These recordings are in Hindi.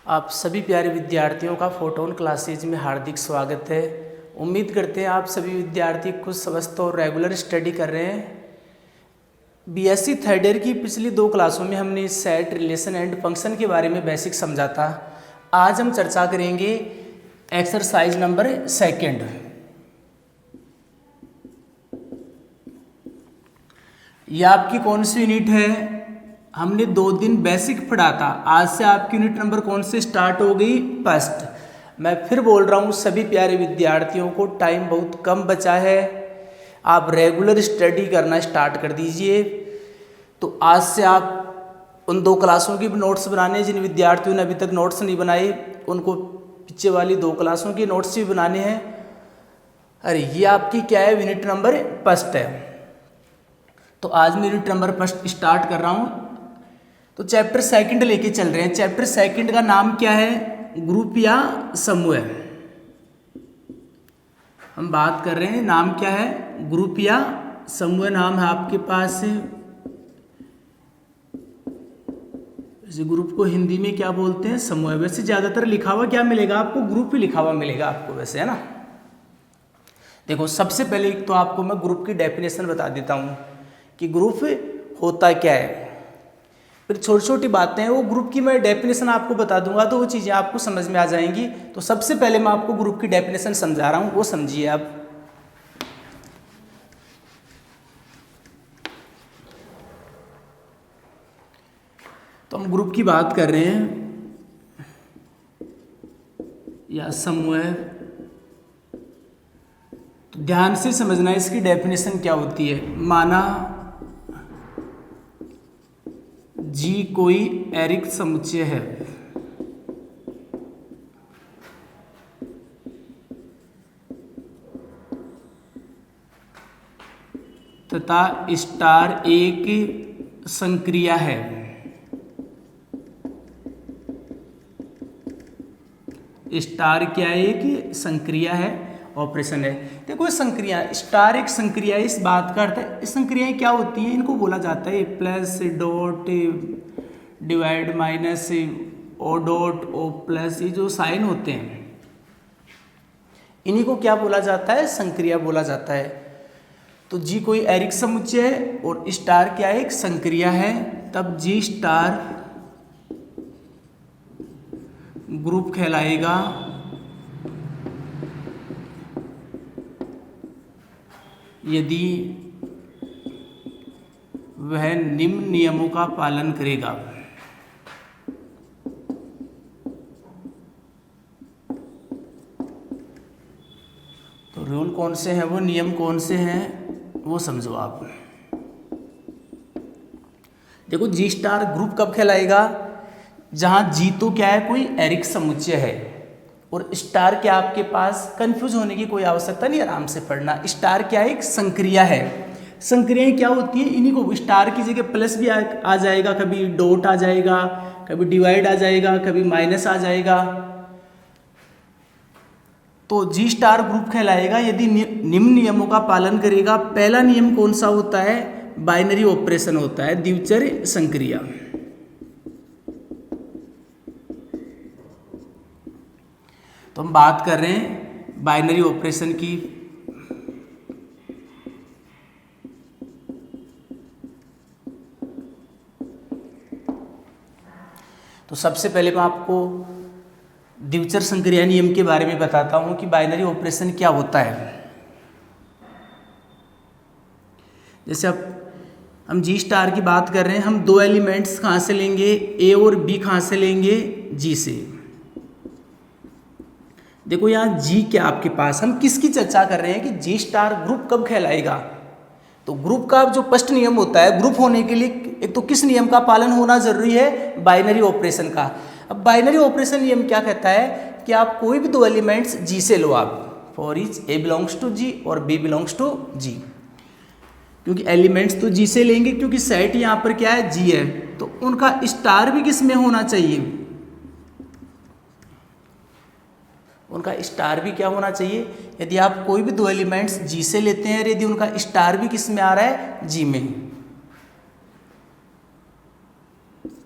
आप सभी प्यारे विद्यार्थियों का फोटोन क्लासेज में हार्दिक स्वागत है। उम्मीद करते हैं आप सभी विद्यार्थी कुछ स्वस्थ और रेगुलर स्टडी कर रहे हैं। बीएससी थर्ड ईयर की पिछली 2 क्लासों में हमने सेट, रिलेशन एंड फंक्शन के बारे में बेसिक समझा था। आज हम चर्चा करेंगे एक्सरसाइज नंबर 2। यह आपकी कौन सी यूनिट है? हमने 2 दिन बेसिक पढ़ा था। आज से आपकी यूनिट नंबर कौन से स्टार्ट हो गई? फर्स्ट। मैं फिर बोल रहा हूँ सभी प्यारे विद्यार्थियों को, टाइम बहुत कम बचा है, आप रेगुलर स्टडी करना स्टार्ट कर दीजिए। तो आज से आप उन 2 क्लासों की भी नोट्स बनाने, जिन विद्यार्थियों ने अभी तक नोट्स नहीं बनाए उनको पीछे वाली 2 क्लासों के नोट्स भी बनाने हैं। अरे ये आपकी क्या है? यूनिट नंबर फर्स्ट है। तो आज मैं यूनिट नंबर फर्स्ट स्टार्ट कर रहा हूँ। तो चैप्टर 2 लेके चल रहे हैं। चैप्टर 2 का नाम क्या है? ग्रुप या समूह। हम बात कर रहे हैं, नाम क्या है? ग्रुप या समूह नाम है आपके पास। वैसे ग्रुप को हिंदी में क्या बोलते हैं? समूह। वैसे ज़्यादातर लिखा हुआ क्या मिलेगा आपको? ग्रुप ही लिखा हुआ मिलेगा आपको वैसे, है ना। देखो सबसे पहले एक तो आपको मैं ग्रुप की डेफिनेशन बता देता हूँ कि ग्रुप होता क्या है। फिर छोटी छोटी बातें हैं, वो ग्रुप की मैं डेफिनेशन आपको बता दूंगा तो वो चीज़ें आपको समझ में आ जाएंगी। तो सबसे पहले मैं आपको ग्रुप की डेफिनेशन समझा रहा हूँ, वो समझिए आप। तो हम ग्रुप की बात कर रहे हैं या समूह। तो ध्यान से समझना इसकी डेफिनेशन क्या होती है। माना जी कोई एरिक समुच्चय है तथा स्टार एक संक्रिया है। स्टार क्या है? एक संक्रिया है, ऑपरेशन है। देखो संक्रिया, स्टार एक संक्रिया है, इस बात का अर्थ है इस संक्रियाएं क्या होती हैं? इनको बोला जाता है plus, dot, divide, minus, O dot, O plus, ये जो साइन होते हैं इन्हीं को क्या बोला जाता है? संक्रिया बोला जाता है। तो जी कोई एरिक समुच्चय है और स्टार क्या है? एक संक्रिया है, तब जी स्टार ग्रुप कहलाएगा। यदि वह निम्न नियमों का पालन करेगा। तो रूल कौन से हैं, वो नियम कौन से हैं, वो समझो आप। देखो जी स्टार ग्रुप कब कहलाएगा? जहां जी तो क्या है? कोई एरिक समुच्चय है, और स्टार क्या आपके पास? कंफ्यूज होने की कोई आवश्यकता नहीं, आराम से पढ़ना। स्टार क्या है? एक संक्रिया है। संक्रियाएं क्या होती है? इन्हीं को स्टार की जगह प्लस भी आ जाएगा, कभी डॉट आ जाएगा, कभी डिवाइड आ जाएगा, कभी माइनस आ जाएगा। तो जी स्टार ग्रुप कहलाएगा यदि निम्न नियमों का पालन करेगा। पहला नियम कौन सा होता है? बाइनरी ऑपरेशन होता है, द्विचर संक्रिया। तो हम बात कर रहे हैं बाइनरी ऑपरेशन की। तो सबसे पहले मैं आपको द्विचर संक्रिया नियम के बारे में बताता हूं कि बाइनरी ऑपरेशन क्या होता है। जैसे अब हम जी स्टार की बात कर रहे हैं, हम 2 एलिमेंट्स कहाँ से लेंगे? ए और बी कहाँ से लेंगे? जी से। देखो यहाँ जी क्या आपके पास, हम किसकी चर्चा कर रहे हैं कि जी स्टार ग्रुप कब कहलाएगा? तो ग्रुप का जो फर्स्ट नियम होता है, ग्रुप होने के लिए एक तो किस नियम का पालन होना जरूरी है? बाइनरी ऑपरेशन का। अब बाइनरी ऑपरेशन नियम क्या कहता है कि आप कोई भी 2 एलिमेंट्स जी से लो आप, for each a belongs to G और बी बिलोंग्स टू जी। क्योंकि एलिमेंट्स तो जी से लेंगे, क्योंकि सेट यहाँ पर क्या है? जी है। तो उनका स्टार भी किस में होना चाहिए? उनका स्टार भी क्या होना चाहिए? यदि आप कोई भी 2 एलिमेंट्स जी से लेते हैं, यदि उनका स्टार भी किस में आ रहा है? जी में,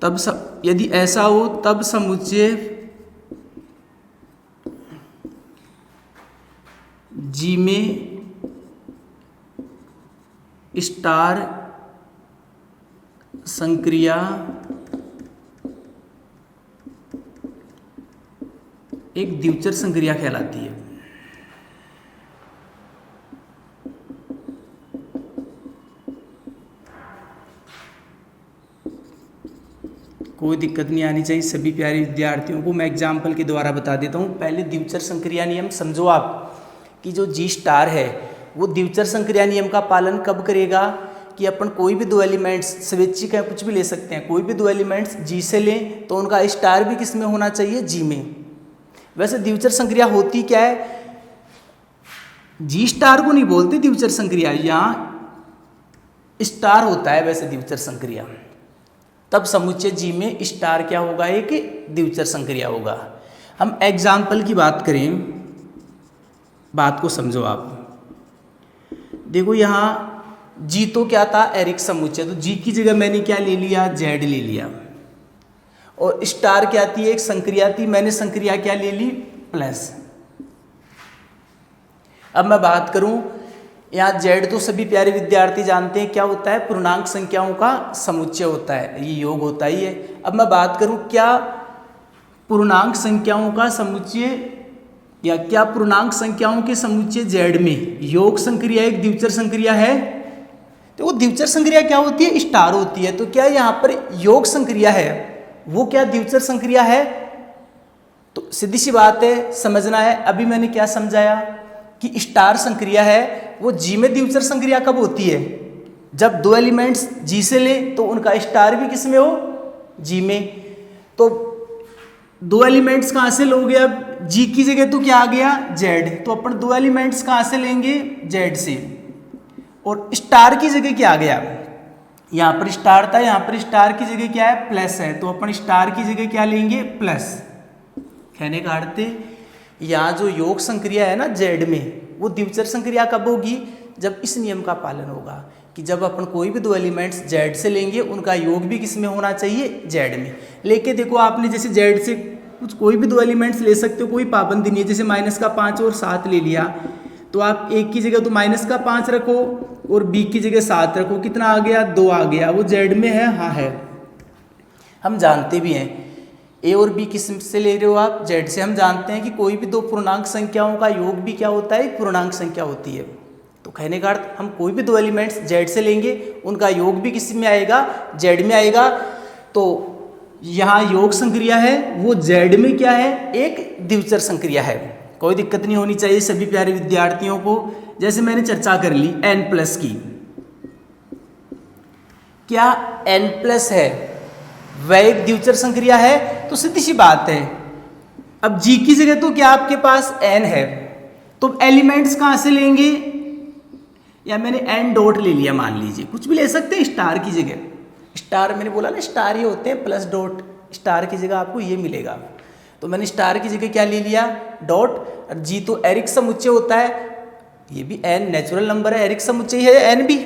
तब यदि ऐसा हो तब समुच्चय जी में स्टार संक्रिया एक द्विचर संक्रिया कहलाती है। कोई दिक्कत नहीं आनी चाहिए सभी प्यारे विद्यार्थियों को। मैं एग्जाम्पल के द्वारा बता देता हूँ। पहले द्विचर संक्रिया नियम समझो आप कि जो जी स्टार है वो द्विचर संक्रिया नियम का पालन कब करेगा कि अपन कोई भी दो एलिमेंट्स स्वैच्छिक है कुछ भी ले सकते हैं, कोई भी दो एलिमेंट्स जी से लें तो उनका स्टार भी किस में होना चाहिए, जी में। वैसे द्विचर संक्रिया होती क्या है, जी स्टार को नहीं बोलते द्विचर संक्रिया, यहाँ स्टार होता है वैसे द्विचर संक्रिया। तब समुच्चय जी में स्टार क्या होगा, एक द्विचर संक्रिया होगा। हम एग्जाम्पल की बात करें, बात को समझो आप। देखो यहाँ जी तो क्या था, एरिक समुच्चय, तो जी की जगह मैंने क्या ले लिया, जेड ले लिया। और स्टार क्या थी, एक संक्रिया थी, मैंने संक्रिया क्या ले ली, प्लस। अब मैं बात करूं, यहाँ जेड तो सभी प्यारे विद्यार्थी जानते हैं क्या होता है, पूर्णांक संख्याओं का समुच्चय होता है, ये योग होता ही है। अब मैं बात करूं क्या पूर्णांक संख्याओं का समुच्चय या क्या पूर्णांक संख्याओं के समुच्चय जेड में योग संक्रिया एक द्विचर संक्रिया है। तो वो द्विचर संक्रिया क्या होती है, स्टार होती है। तो क्या यहाँ पर योग संक्रिया है वो क्या द्विचर संक्रिया है, तो सीधी सी बात है, समझना है। अभी मैंने क्या समझाया कि स्टार संक्रिया है वो जी में द्विचर संक्रिया कब होती है, जब दो एलिमेंट्स जी से ले तो उनका स्टार भी किस में हो, जी में। तो दो एलिमेंट्स कहाँ से लोगे, अब जी की जगह तो क्या आ गया, जेड, तो अपन दो एलिमेंट्स कहाँ से लेंगे, जेड से। और स्टार की जगह क्या आ गया, यहाँ पर स्टार था, यहाँ पर स्टार की जगह क्या है, प्लस है, तो अपन स्टार की जगह क्या लेंगे, प्लस। कहने का अर्थ यहाँ जो योग संक्रिया है ना जेड में, वो द्विचर संक्रिया कब होगी, जब इस नियम का पालन होगा कि जब अपन कोई भी दो एलिमेंट्स जेड से लेंगे उनका योग भी किस में होना चाहिए, जेड में। लेके देखो आपने जैसे जेड से कुछ कोई भी दो एलिमेंट्स ले सकते हो, कोई पाबंदी नहीं है। जैसे -5 और 7 ले लिया तो आप एक की जगह तो -5 रखो और बी की जगह 7 रखो, कितना आ गया, 2 आ गया। वो जेड में है, हाँ है। हम जानते भी हैं ए और बी किस से ले रहे हो आप, जेड से। हम जानते हैं कि कोई भी दो पूर्णांक संख्याओं का योग भी क्या होता है, पूर्णांक संख्या होती है। तो कहने का अर्थ हम कोई भी दो एलिमेंट्स जेड से लेंगे उनका योग भी किस में आएगा, जेड में आएगा। तो यहाँ योग संक्रिया है वो जेड में क्या है, एक द्विचर संक्रिया है। कोई दिक्कत नहीं होनी चाहिए सभी प्यारे विद्यार्थियों को। जैसे मैंने चर्चा कर ली n+ की, क्या n+ है वह एक द्विचर संक्रिया है, तो सीधी सी बात है। अब जी की जगह तो क्या आपके पास n है, तो एलिमेंट्स कहाँ से लेंगे, या मैंने n डॉट ले लिया, मान लीजिए कुछ भी ले सकते हैं स्टार की जगह। स्टार मैंने बोला ना स्टार ये होते हैं, प्लस डॉट, स्टार की जगह आपको ये मिलेगा। तो मैंने स्टार की जगह क्या ले लिया, डॉट। और जी तो एरिक समुच्चय होता है, ये भी n नेचुरल नंबर है, एरिक समुच्चय है n भी।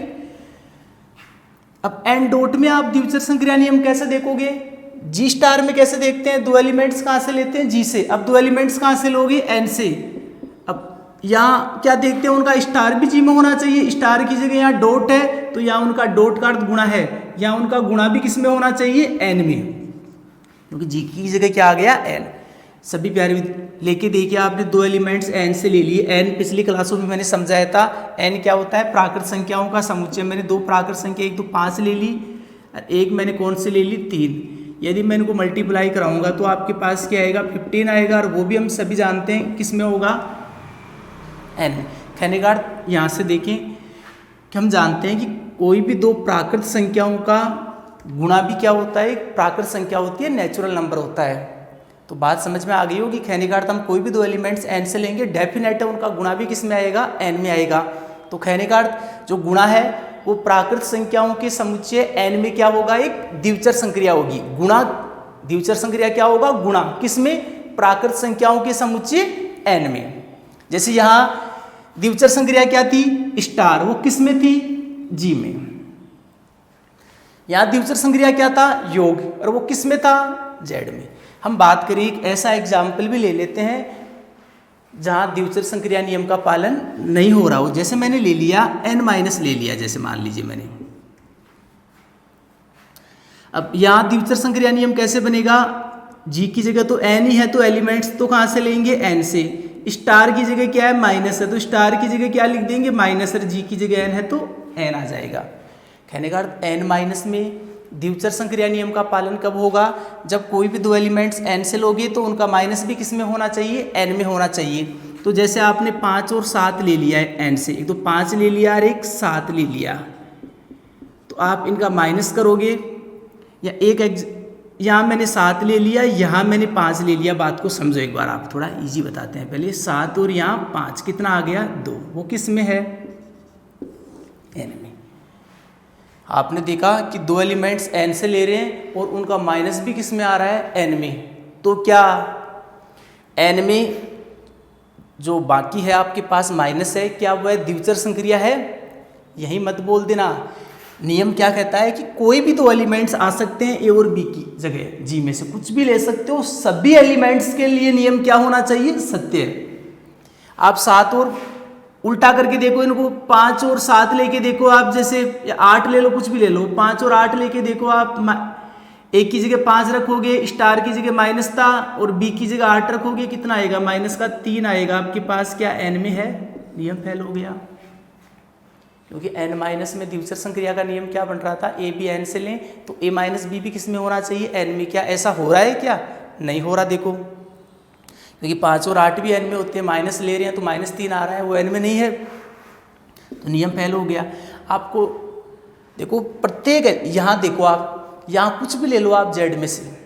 अब n डॉट में आप द्विचर संक्रिया नियम कैसे देखोगे, जी स्टार में कैसे देखते हैं, दो एलिमेंट्स कहाँ से लेते हैं, जी से। अब दो एलिमेंट्स कहाँ से लोगे, n से। अब यहाँ क्या देखते हैं, उनका स्टार भी जी में होना चाहिए। स्टार की जगह यहाँ डॉट है तो यहाँ उनका डॉट का अर्थ गुणा है, यहाँ उनका गुणा भी किस में होना चाहिए, n में, क्योंकि जी की जगह क्या आ गया, n। सभी प्यारे लेके देखिए आपने दो एलिमेंट्स n से ले लिए। n पिछली क्लासों में मैंने समझाया था, n क्या होता है, प्राकृत संख्याओं का समुच्चय। मैंने दो प्राकृत संख्या, एक तो 5 ले ली और एक मैंने कौन से ले ली, 3। यदि मैं इनको मल्टीप्लाई कराऊंगा तो आपके पास क्या आएगा, 15 आएगा। और वो भी हम सभी जानते हैं किस में होगा, n। कहने का अर्थ यहाँ से देखें कि हम जानते हैं कि कोई भी दो प्राकृत संख्याओं का गुणा भी क्या होता है, प्राकृत संख्या होती है, नेचुरल नंबर होता है। तो बात समझ में आ गई होगी। कहने का अर्थ हम कोई भी दो एलिमेंट्स n से लेंगे, डेफिनेट है उनका गुणा भी किस में आएगा, n में आएगा। तो कहने का अर्थ जो गुणा है वो प्राकृत संख्याओं के समुच्चय n में क्या होगा, एक द्विचर संक्रिया होगी। गुणा द्विचर संक्रिया क्या होगा, गुणा किस में, प्राकृत संख्याओं के समुच्चय n में। जैसे यहाँ द्विचर संक्रिया क्या थी, स्टार, वो किस में थी, जी में। यहाँ द्विचर संक्रिया क्या था, योग, और वो किस में था, जेड में। हम बात करें एक ऐसा एग्जाम्पल भी ले लेते हैं जहाँ द्विचर संक्रिया नियम का पालन नहीं हो रहा हो। जैसे मैंने ले लिया n- ले लिया, जैसे मान लीजिए मैंने। अब यहाँ द्विचर संक्रिया नियम कैसे बनेगा, g की जगह तो n ही है, तो एलिमेंट्स तो कहाँ से लेंगे, n से। स्टार की जगह क्या है, माइनस है, तो स्टार की जगह क्या लिख देंगे, माइनस, और g की जगह n है तो n आ जाएगा। कहने का अर्थ n- में द्विचर संक्रिया नियम का पालन कब होगा, जब कोई भी दो एलिमेंट्स n से लोगे तो उनका माइनस भी किस में होना चाहिए, n में होना चाहिए। तो जैसे आपने 5 और 7 ले लिया है n से, एक तो 5 ले लिया और एक 7 ले लिया, तो आप इनका माइनस करोगे, या यहाँ मैंने 7 ले लिया, यहाँ मैंने 5 ले लिया। बात को समझो एक बार, आप थोड़ा इजी बताते हैं। पहले 7 और यहाँ 5 कितना आ गया, 2, वो किस में है, n में। आपने देखा कि दो एलिमेंट्स n से ले रहे हैं और उनका माइनस भी किस में आ रहा है, n में। तो क्या n में जो बाकी है आपके पास माइनस है, क्या वह द्विचर संक्रिया है, यही मत बोल देना। नियम क्या कहता है कि कोई भी दो एलिमेंट्स आ सकते हैं ए और बी की जगह, जी में से कुछ भी ले सकते हो, सभी एलिमेंट्स के लिए नियम क्या होना चाहिए, सत्य। आप 7 और उल्टा करके देखो इनको, 5 और 7 लेके देखो आप, जैसे 8 ले लो, कुछ भी ले लो, 5 और 8 लेके देखो आप, एक की जगह 5 रखोगे, स्टार की जगह माइनस था, और बी की जगह 8 रखोगे, कितना आएगा, माइनस का 3 आएगा। आपके पास क्या n में है, नियम फेल हो गया। क्योंकि n- में द्विचर संक्रिया का नियम क्या बन रहा था, a भी n से लें तो a - b भी किस में होना चाहिए, n में। क्या ऐसा हो रहा है, क्या नहीं हो रहा, देखो, क्योंकि 5 और 8 भी n में होते हैं, माइनस ले रहे हैं तो -3 आ रहा है, वो n में नहीं है, तो नियम फेल हो गया। आपको देखो प्रत्येक, यहाँ देखो आप, यहाँ कुछ भी ले लो आप z में से,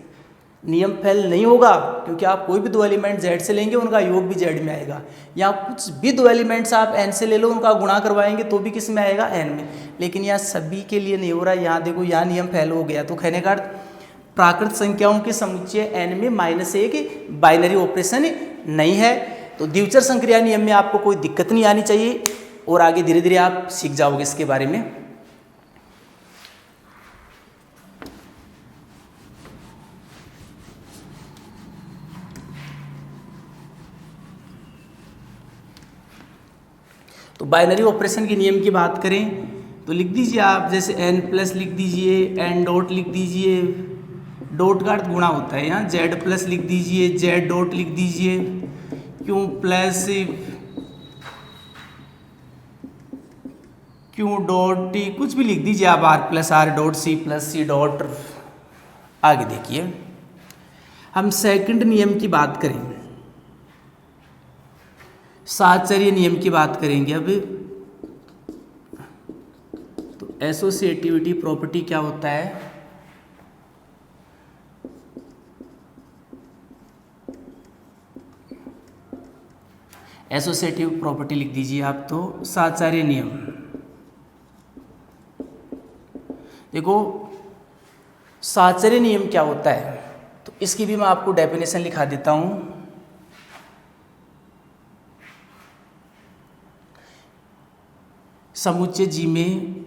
नियम फेल नहीं होगा, क्योंकि आप कोई भी दो एलिमेंट z से लेंगे उनका योग भी z में आएगा। यहाँ कुछ भी दो एलिमेंट्स आप n से ले लो, उनका गुणा करवाएंगे तो भी किस में आएगा, n में। लेकिन यहाँ सभी के लिए नहीं हो रहा, यहाँ देखो, यहाँ नियम फेल हो गया। तो कहने का अर्थ प्राकृत संख्याओं के समुच्चय n में -1 बाइनरी ऑपरेशन नहीं है। तो द्विचर संक्रिया नियम में आपको कोई दिक्कत नहीं आनी चाहिए, और आगे धीरे धीरे आप सीख जाओगे इसके बारे में। तो बाइनरी ऑपरेशन के नियम की बात करें तो लिख दीजिए आप, जैसे n+ लिख दीजिए, n. लिख दीजिए, डॉट का अर्थ गुणा होता है, यहाँ z+ लिख दीजिए, z. लिख दीजिए, Q.T कुछ भी लिख दीजिए आप, R+R.C+C. आगे देखिए, हम सेकंड नियम की बात करेंगे, साहचर्य नियम की बात करेंगे अब। तो एसोसिएटिविटी प्रॉपर्टी क्या होता है, एसोसिएटिव प्रॉपर्टी लिख दीजिए आप। तो साहचर्य नियम, देखो साहचर्य नियम क्या होता है, तो इसकी भी मैं आपको डेफिनेशन लिखा देता हूँ। समुच्चय जी में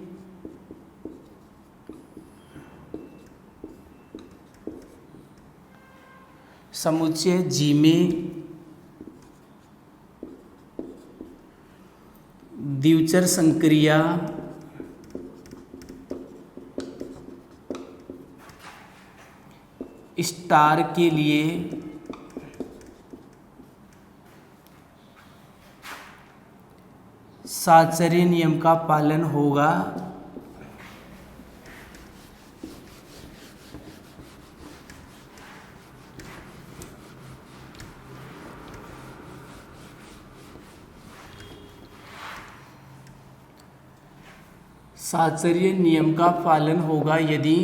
द्विचर संक्रिया स्टार के लिए साहचर्य नियम का पालन होगा साहचर्य नियम का पालन होगा यदि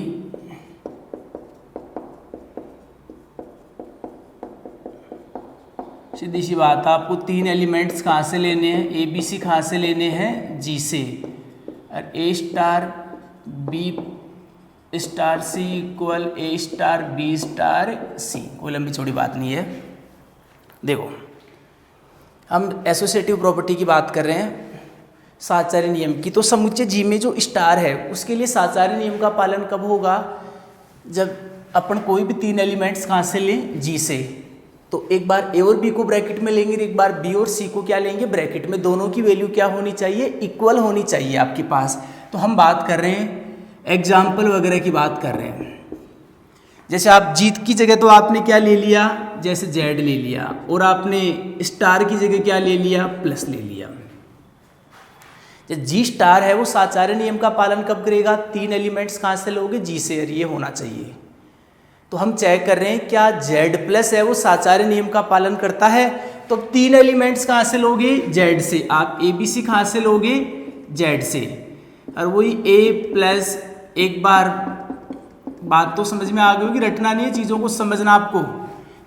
सीधी सी बात, आपको 3 एलिमेंट्स कहाँ से लेने हैं, ए बी सी कहाँ से लेने हैं, जी से, और A star B star C equal A star B star C, कोई लंबी छोटी बात नहीं है। देखो हम एसोसिएटिव प्रॉपर्टी की बात कर रहे हैं साहचर्य नियम की। तो समुच्चय जी में जो स्टार है उसके लिए साहचर्य नियम का पालन कब होगा, जब अपन कोई भी 3 एलिमेंट्स कहाँ से लें, जी से। तो एक बार ए और बी को ब्रैकेट में लेंगे, एक बार बी और सी को क्या लेंगे, ब्रैकेट में। दोनों की वैल्यू क्या होनी चाहिए, इक्वल होनी चाहिए आपके पास। तो हम बात कर रहे हैं एग्जाम्पल वगैरह की बात कर रहे हैं। जैसे आप जीत की जगह तो आपने क्या ले लिया, जैसे जेड ले लिया, और आपने स्टार की जगह क्या ले लिया, प्लस ले लिया। जो जी स्टार है वो साचार्य नियम का पालन कब करेगा, 3 एलिमेंट्स कहाँ से लोगे, जी से, ये होना चाहिए। तो हम चेक कर रहे हैं क्या जेड प्लस है वो साचार्य नियम का पालन करता है। तो 3 एलिमेंट्स कहाँ से लोगे, जेड से। आप ए बी सी कहाँ से लोगे, जेड से। और वही ए प्लस, एक बार बात तो समझ में आ गई होगी, रटना नहीं है, चीज़ों को समझना आपको।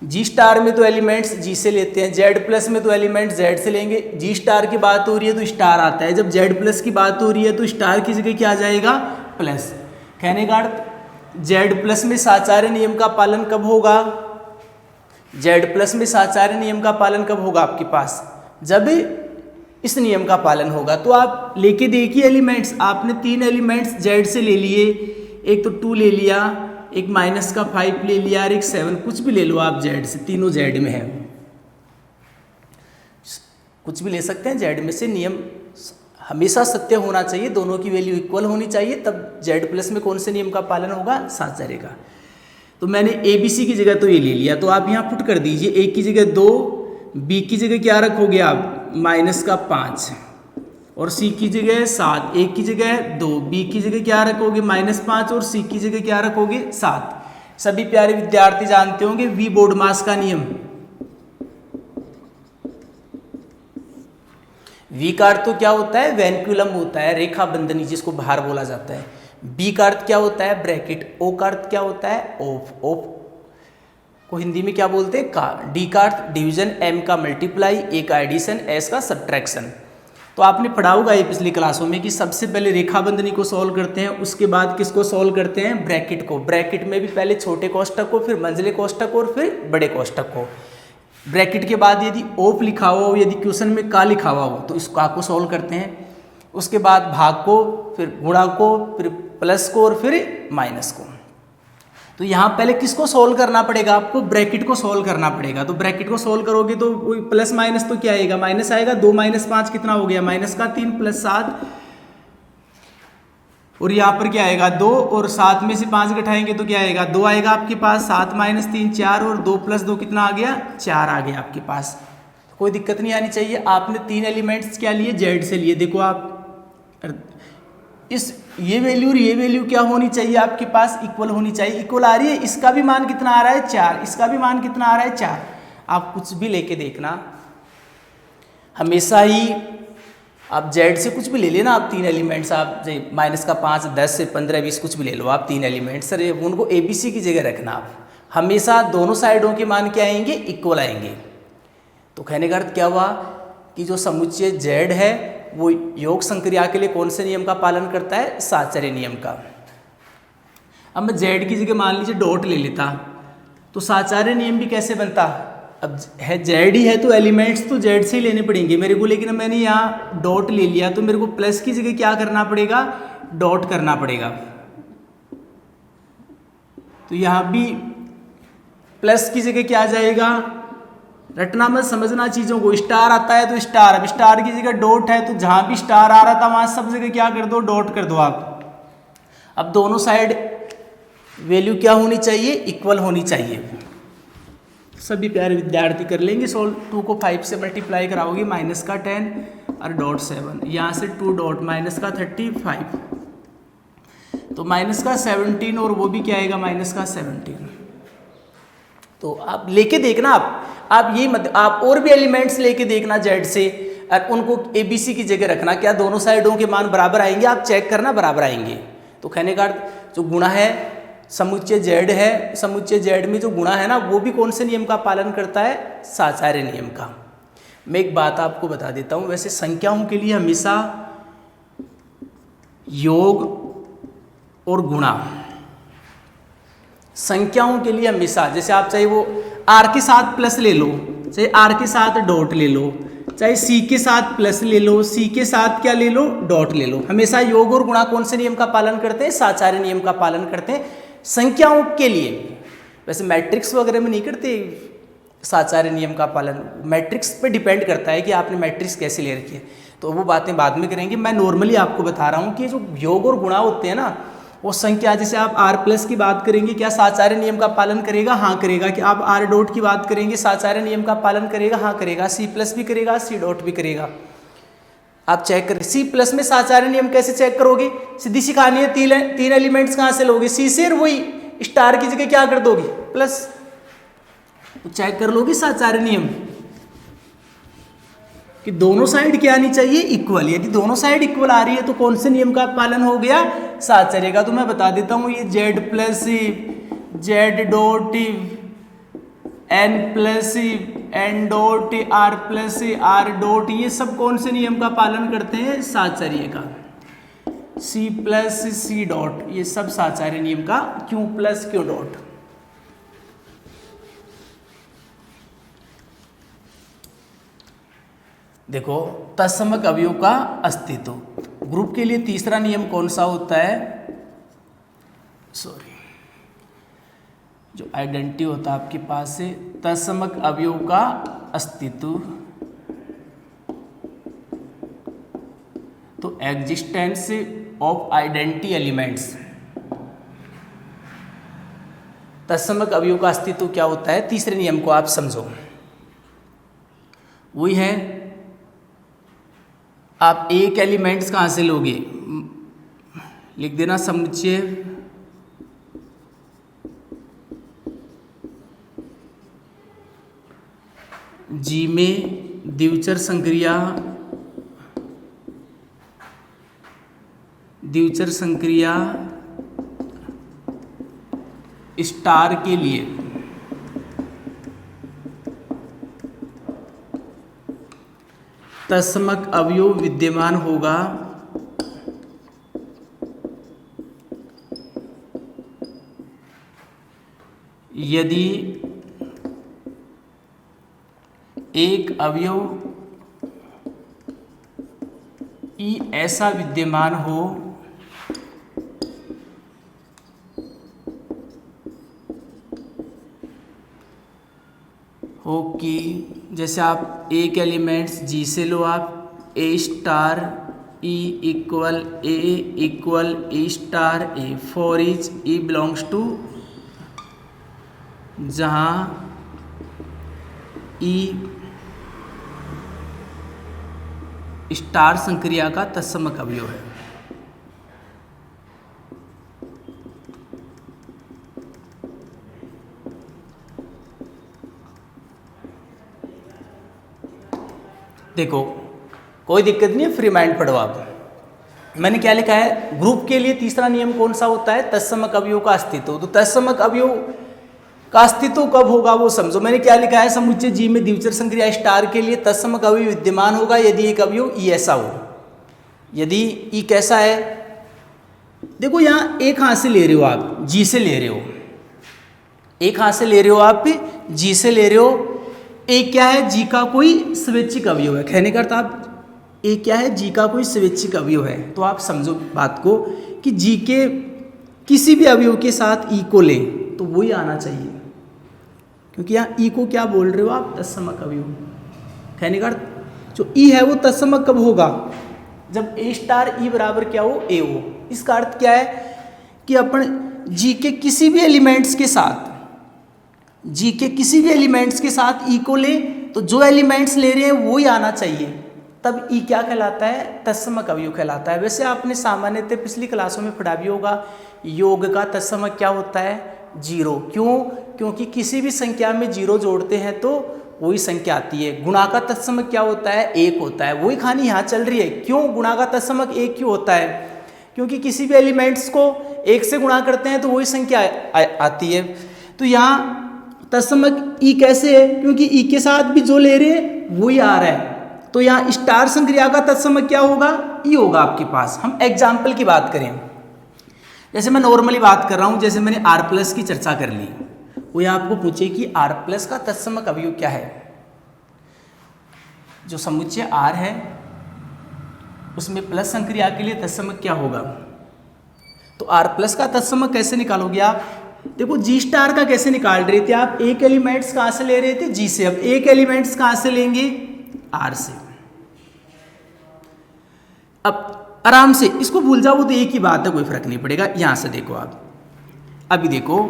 जी स्टार में तो एलिमेंट्स जी से लेते हैं, जेड प्लस में तो एलिमेंट्स जेड से लेंगे। जी स्टार की बात हो रही है तो स्टार आता है, जब जेड प्लस की बात हो रही है तो स्टार की जगह क्या आ जाएगा, प्लस। कहने का अर्थ जेड प्लस में साचार्य नियम का पालन कब होगा, जेड प्लस में साचार्य नियम का पालन कब होगा आपके पास, जब इस नियम का पालन होगा। तो आप लेके देखिए एलिमेंट्स, आपने 3 एलिमेंट्स जेड से ले लिए, एक तो 2 ले लिया, एक माइनस का 5 ले लिया, और एक 7, कुछ भी ले लो आप जेड से, तीनों जेड में है, कुछ भी ले सकते हैं जेड में से। नियम हमेशा सत्य होना चाहिए, दोनों की वैल्यू इक्वल होनी चाहिए, तब जेड प्लस में कौन से नियम का पालन होगा, साचार्य का। तो मैंने ए बी सी की जगह तो ये ले लिया, तो आप यहाँ पुट कर दीजिए, ए की जगह 2, बी की जगह क्या रखोगे आप, माइनस का 5, और सी की जगह 7, ए की जगह 2, बी की जगह क्या रखोगे, -5, और सी की जगह क्या रखोगे, 7। सभी प्यारे विद्यार्थी जानते होंगे वी बोर्डमास का नियम। वी का अर्थ तो क्या होता है, वैनक्यूलम होता है, रेखा बंधनी, जिसको भार बोला जाता है। बी का अर्थ क्या होता है, ब्रैकेट। ओ का अर्थ क्या होता है, ऑफ। ऑफ को हिंदी में क्या बोलते हैं, का। डी का अर्थ डिवीजन, एम का मल्टीप्लाई, ए का एडिशन, एस का सब्ट्रैक्शन। तो आपने पढ़ा होगा ये पिछली क्लासों में कि सबसे पहले रेखाबंधनी को सॉल्व करते हैं, उसके बाद किसको सॉल्व करते हैं, ब्रैकेट को। ब्रैकेट में भी पहले छोटे कोष्ठक को, फिर मंझले कोष्ठक को, और फिर बड़े कोष्ठक को। ब्रैकेट के बाद यदि ओप लिखा हुआ हो, यदि क्वेश्चन में का लिखा हुआ हो, तो इस का को सॉल्व करते हैं। उसके बाद भाग को, फिर गुणा को, फिर प्लस को, और फिर माइनस को। तो यहाँ पहले किसको सॉल्व करना पड़ेगा आपको, ब्रैकेट को सॉल्व करना पड़ेगा। तो ब्रैकेट को सॉल्व करोगे तो प्लस माइनस तो क्या आएगा, माइनस आएगा। 2 - 5 कितना हो गया, -3 + 7, और यहाँ पर क्या आएगा 2, और 7 में से 5 घटाएंगे तो क्या आएगा, 2 आएगा आपके पास। 7 - 3 4, और 2 + 2 कितना आ गया, 4 आ गया आपके पास। कोई दिक्कत नहीं आनी चाहिए। आपने 3 एलिमेंट्स क्या लिए, जेड से लिए। देखो आप इस ये वैल्यू और ये वैल्यू क्या होनी चाहिए आपके पास, इक्वल होनी चाहिए। इक्वल आ रही है, इसका भी मान कितना आ रहा है, 4, इसका भी मान कितना आ रहा है, 4। आप कुछ भी लेके देखना, हमेशा ही आप जेड से कुछ भी ले लेना। आप 3 एलिमेंट्स, आप -5, 10 से 15, 20 कुछ भी ले लो आप 3 एलिमेंट्स, सर उनको ए बी सी की जगह रखना। आप हमेशा दोनों साइडों के मान क्या आएंगे, इक्वल आएंगे। तो कहने का अर्थ क्या हुआ कि जो समुच्चय जेड है वो योग संक्रिया के लिए कौन से नियम का पालन करता है, साचार्य नियम का। अब मैं जेड की जगह मान लीजिए डॉट ले लेता, तो साचार्य नियम भी कैसे बनता। अब है जेड ही है तो एलिमेंट्स तो जेड से ही लेने पड़ेंगे मेरे को, लेकिन मैंने यहाँ डॉट ले लिया तो मेरे को प्लस की जगह क्या करना पड़ेगा, डॉट करना पड़ेगा। तो यहाँ भी प्लस की जगह क्या आ जाएगा, रटना मत, समझना चीज़ों को। स्टार आता है तो स्टार, अब स्टार की जगह डॉट है तो जहाँ भी स्टार आ रहा था वहाँ सब जगह क्या कर दो, डॉट कर दो आप। अब दोनों साइड वैल्यू क्या होनी चाहिए, इक्वल होनी चाहिए। सभी प्यारे विद्यार्थी कर लेंगे सॉल्व। 2 को 5 से मल्टीप्लाई कराओगे, -10 और डॉट 7, यहाँ से 2 डॉट -35, तो -17, और वो भी क्या आएगा, -17। तो आप लेके देखना, आप ये मत, आप और भी एलिमेंट्स लेके देखना जेड से, और उनको ए बी सी की जगह रखना, क्या दोनों साइडों के मान बराबर आएंगे, आप चेक करना बराबर आएंगे। तो कहने का जो गुणा है, समुच्चय जेड है, समुच्चय जेड में जो गुणा है ना, वो भी कौन से नियम का पालन करता है, साचार्य नियम का। मैं एक बात आपको बता देता हूँ, वैसे संख्याओं के लिए हमेशा योग और गुणा, संख्याओं के लिए हमेशा, जैसे आप चाहे वो आर के साथ प्लस ले लो, चाहे आर के साथ डॉट ले लो, चाहे सी के साथ प्लस ले लो, सी के साथ क्या ले लो, डॉट ले लो, हमेशा योग और गुणा कौन से नियम का पालन करते हैं, साचार्य नियम का पालन करते हैं संख्याओं के लिए। वैसे मैट्रिक्स वगैरह में नहीं करते, साचार्य नियम का पालन, मैट्रिक्स पे डिपेंड करता है कि आपने मैट्रिक्स कैसे ले रखी है, तो वो बातें बाद में करेंगे। मैं नॉर्मली आपको बता रहा हूँ कि जो योग और गुणा होते हैं ना, वो संख्या, जैसे आप आर प्लस की बात करेंगे, क्या साचार्य नियम का पालन करेगा? हाँ करेगा। कि आप आर डॉट की बात करेंगे, साचार्य नियम का पालन करेगा? हाँ करेगा। सी प्लस भी करेगा, सी डॉट भी करेगा। आप चेक करें सी प्लस में साचार्य नियम कैसे चेक करोगे? सीधी सी कहानी है, तीन एलिमेंट्स कहाँ से लोगे? सी से, और वही स्टार की जगह क्या कर दोगे? प्लस। तो चेक कर लोगे साचार्य नियम कि दोनों साइड क्या आनी चाहिए? इक्वल। यदि दोनों साइड इक्वल आ रही है तो कौन से नियम का पालन हो गया? साचार्य का। तो मैं बता देता हूँ, ये Z plus Z dot N plus N dot R plus R dot, ये सब कौन से नियम का पालन करते हैं? साचार्य का। सी प्लस सी डॉट, ये सब साचार्य नियम का। Q plus Q dot. देखो, तत्समक अवयव का अस्तित्व। ग्रुप के लिए तीसरा नियम कौन सा होता है? सॉरी, जो आइडेंटिटी होता है आपके पास से, तत्समक अवयव का अस्तित्व। तो एग्जिस्टेंस ऑफ आइडेंटिटी एलिमेंट्स। तत्समक अवयव का अस्तित्व क्या होता है? तीसरे नियम को आप समझो। वही है, आप एक एलिमेंट्स कहाँ से लोगे? लिख देना समुच्चय जी में द्विचर संक्रिया स्टार के लिए तत्समक अवयव विद्यमान होगा यदि एक अवयव ई ऐसा विद्यमान हो कि जैसे आप एक एलिमेंट्स जी से लो, आप a star e equal a star a, for each e belongs to, जहाँ ई स्टार संक्रिया का तत्समक अवयव है। देखो, कोई दिक्कत नहीं है, फ्री माइंड पढ़ो आप। मैंने क्या लिखा है? ग्रुप के लिए तीसरा नियम कौन सा होता है? तत्समक अवयव का अस्तित्व। तो तत्समक अवयव का अस्तित्व कब होगा वो समझो। मैंने क्या लिखा है? समुच्चय जी में द्विचर संक्रिया स्टार के लिए तत्समक अवयव विद्यमान होगा यदि एक अवयव ई ऐसा हो। यदि ई कैसा है? देखो, यहाँ एक हाथ से ले रहे हो आप, जी से ले रहे हो, एक हाथ से ले रहे हो आप, जी से ले रहे हो। एक क्या है? जी का कोई स्वैच्छिक अवयव है। कहने का अर्थ आप, एक क्या है? जी का कोई स्वैच्छिक अवयव है। तो आप समझो बात को कि जी के किसी भी अवयव के साथ ई को लें तो वही आना चाहिए, क्योंकि यहाँ ई को क्या बोल रहे हो आप? तत्समक अवयव। कहने का अर्थ जो ई है वो तत्समक कब होगा? जब ए स्टार ई बराबर क्या हो? ए हो। इसका अर्थ क्या है कि अपन जी के किसी भी एलिमेंट्स के साथ, जी के किसी भी एलिमेंट्स के साथ ई को ले तो जो एलिमेंट्स ले रहे हैं वो ही आना चाहिए, तब ई क्या कहलाता है? तत्समक अवयव कहलाता है। वैसे आपने सामान्यतः पिछली क्लासों में पढ़ा भी होगा, योग का तत्समक क्या होता है? जीरो। क्यों? क्योंकि किसी भी संख्या में जीरो जोड़ते हैं तो वही संख्या आती है। गुणा का तत्समक क्या होता है? एक होता है। वही कहानी यहाँ चल रही है। क्यों गुणा का तत्समक एक क्यों होता है? क्योंकि किसी भी एलिमेंट्स को एक से गुणा करते हैं तो वही संख्या आती है। तो यहाँ तत्समक ई कैसे है? क्योंकि ई के साथ भी जो ले रहे हैं वही आ रहा है। तो यहाँ स्टार संक्रिया का तत्समक क्या होगा? ई होगा आपके पास। हम एग्जाम्पल की बात करें, जैसे मैं नॉर्मली बात कर रहा हूँ, जैसे मैंने आर प्लस की चर्चा कर ली, वो यहाँ आपको पूछे कि आर प्लस का तत्समक अवयव क्या है। जो समुच्चय आर है उसमें प्लस संक्रिया के लिए तत्समक क्या होगा? तो आर प्लस का तत्समक कैसे निकालोगे आप? देखो जी स्टार का कैसे निकाल रहे थे आप, एक एलिमेंट्स कहाँ से ले रहे थे, जी से। अब एक एलिमेंट्स कहाँ से लेंगे, आर से। अब आराम से इसको भूल जाओ, वो तो एक ही बात है, कोई फर्क नहीं पड़ेगा। यहां से देखो आप, अभी देखो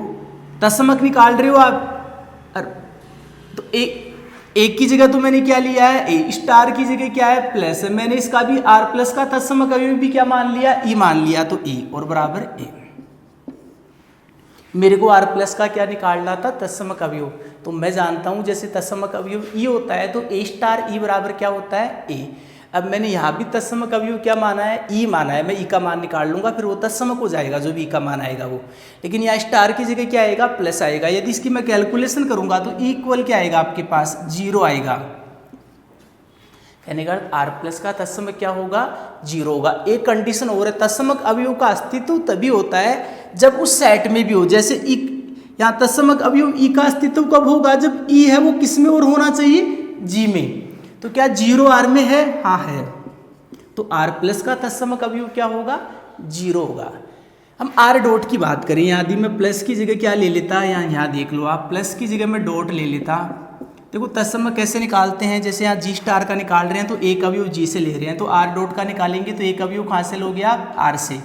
तत्समक निकाल रहे हो आप, तो एक की जगह तो मैंने क्या लिया है, ए स्टार की जगह क्या है, प्लस है। मैंने इसका भी आर प्लस का तत्समक अवयव भी क्या मान लिया, ई मान लिया, तो ई और बराबर ए। मेरे को आर प्लस का क्या निकालना था, तत्समक अवयव, तो मैं जानता हूं जैसे तत्समक अवयव ई होता है तो ए स्टार ई बराबर क्या होता है, ए। अब मैंने यहाँ भी तत्समक अवयव क्या माना है, ई माना है, मैं ई का मान निकाल लूंगा, फिर वो तत्समक हो जाएगा जो भी ई का मान आएगा वो। लेकिन यहाँ स्टार की जगह क्या आएगा, प्लस आएगा। यदि इसकी मैं कैलकुलेशन करूंगा तो इक्वल क्या आएगा आपके पास, 0 आएगा। कहने का आर प्लस का तत्समक क्या होगा, 0 होगा। एक कंडीशन और है, तत्समक अवयव का अस्तित्व तभी होता है जब उस सेट में भी हो। जैसे यहाँ तत्समक अवयव ई का अस्तित्व कब होगा, जब ई है वो किस में और होना चाहिए, जी में। तो क्या 0 आर में है, हाँ है, तो आर प्लस का तत्समक अवयव क्या होगा, 0 होगा। हम आर डॉट की बात करें, यदि मैं प्लस की जगह क्या ले लेता, यहाँ देख लो आप, प्लस की जगह मैं डॉट ले लेता। देखो तत्समक कैसे निकालते हैं, जैसे यहाँ जी स्टार का निकाल रहे हैं तो एक अवयव जी से ले रहे हैं, तो आर डॉट का निकालेंगे तो एक अवयव कहाँ से लोगे आप, आर से।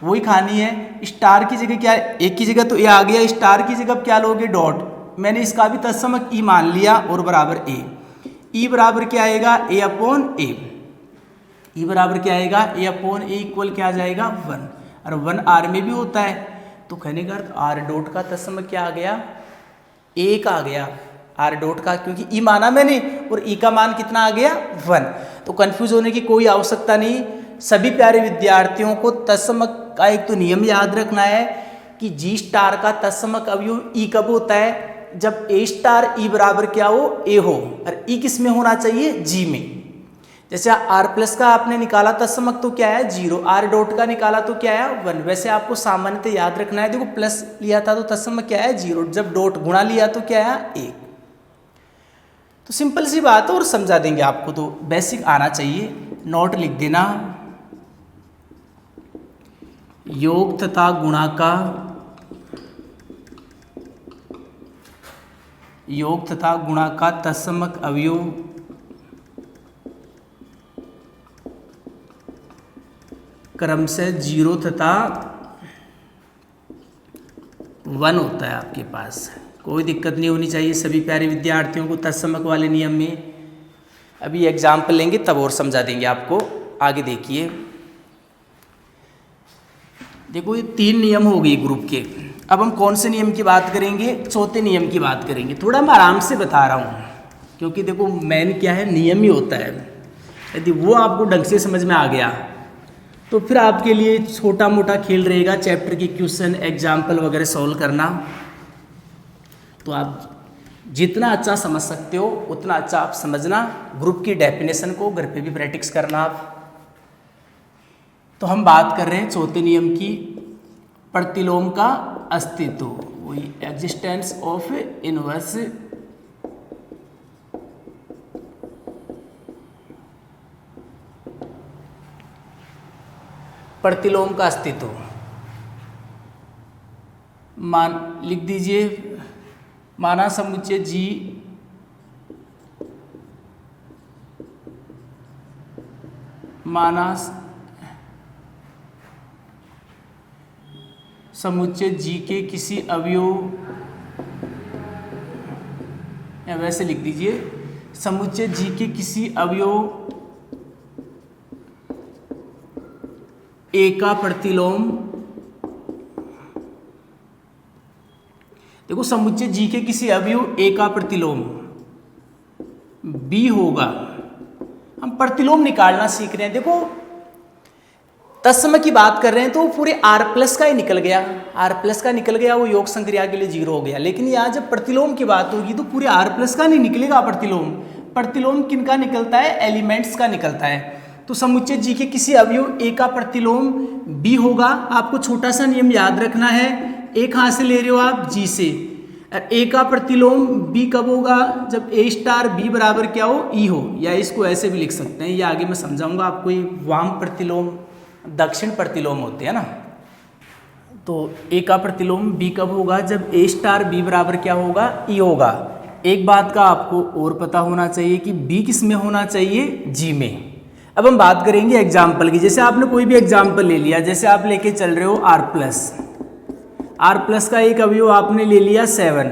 वही खानी है, स्टार की जगह क्या, एक की जगह तो ए आ गया, स्टार की जगह क्या लोगे, डॉट। मैंने इसका भी तत्समक ई मान लिया और बराबर ए। ई बराबर क्या आएगा, ए अपॉन ए। ई बराबर क्या आएगा, ए अपॉन ए इक्वल क्या आ जाएगा, 1। और 1 आर में भी होता है, तो कहने का आर डॉट का तत्समक क्या आ गया, 1 आ गया आर डॉट का, क्योंकि ई माना मैंने और ई का मान कितना आ गया, 1। तो कंफ्यूज होने की कोई आवश्यकता नहीं। सभी प्यारे विद्यार्थियों को तत्समक का एक तो नियम याद रखना है कि जी स्टार का तत्समक अवयव ई कब होता है, जब ए स्टार ई बराबर क्या हो, ए हो, और ई किस में होना चाहिए, जी में। जैसे आर प्लस का आपने निकाला तत्समक तो क्या है, 0। आर डॉट का निकाला तो क्या है, 1। वैसे आपको सामान्यतः याद रखना है, देखो प्लस लिया था तो तत्समक क्या है, 0। जब डॉट गुणा लिया तो क्या है, 1। तो सिंपल सी बात है और समझा देंगे आपको, तो बेसिक आना चाहिए। नोट लिख देना, योग तथा गुणा का, योग तथा गुणा का तत्समक अवयव क्रम से 0 तथा 1 होता है आपके पास। कोई दिक्कत नहीं होनी चाहिए सभी प्यारे विद्यार्थियों को तत्समक वाले नियम में। अभी एग्जाम्पल लेंगे तब और समझा देंगे आपको। आगे देखिए, देखो ये 3 नियम हो गए ग्रुप के। अब हम कौन से नियम की बात करेंगे, चौथे नियम की बात करेंगे। थोड़ा मैं आराम से बता रहा हूँ, क्योंकि देखो मेन क्या है, नियम ही होता है। यदि वो आपको ढंग से समझ में आ गया तो फिर आपके लिए छोटा मोटा खेल रहेगा, चैप्टर के क्वेश्चन एग्जाम्पल वगैरह सॉल्व करना। तो आप जितना अच्छा समझ सकते हो उतना अच्छा आप समझना। ग्रुप की डेफिनेशन को घर पे भी प्रैक्टिस करना आप। तो हम बात कर रहे हैं चौथे नियम की, प्रतिलोम का अस्तित्व, वही एग्जिस्टेंस ऑफ इनवर्स प्रतिलोम का अस्तित्व। मान लिख दीजिए, माना समुच्चय जी माना समुच्चय जी के किसी अवयव, या वैसे लिख दीजिए, समुच्चय जी के किसी अवयव ए का प्रतिलोम, देखो समुच्चय जी के किसी अवयव ए का प्रतिलोम बी होगा। हम प्रतिलोम निकालना सीख रहे हैं। देखो तत्समक की बात कर रहे हैं तो पूरे आर प्लस का ही निकल गया, आर प्लस का निकल गया, वो योग संक्रिया के लिए 0 हो गया। लेकिन यहाँ जब प्रतिलोम की बात होगी तो पूरे आर प्लस का नहीं निकलेगा प्रतिलोम। प्रतिलोम किनका निकलता है, एलिमेंट्स का निकलता है। तो समुच्चय जी के किसी अवयव ए का प्रतिलोम बी होगा। आपको छोटा सा नियम याद रखना है, ए कहाँ से ले रहे हो आप, जी से। ए का प्रतिलोम बी कब होगा, जब ए स्टार बी बराबर क्या हो, ई हो। या इसको ऐसे भी लिख सकते हैं, ये आगे मैं समझाऊंगा आपको। ये वाम प्रतिलोम, दक्षिण प्रतिलोम होते हैं ना। तो ए का प्रतिलोम बी कब होगा, जब ए स्टार बी बराबर क्या होगा, ई होगा। एक बात का आपको और पता होना चाहिए कि बी किस में होना चाहिए, जी में। अब हम बात करेंगे एग्जाम्पल की। जैसे आपने कोई भी एग्जाम्पल ले लिया, जैसे आप लेके चल रहे हो आर प्लस का एक अवयव आपने ले लिया 7,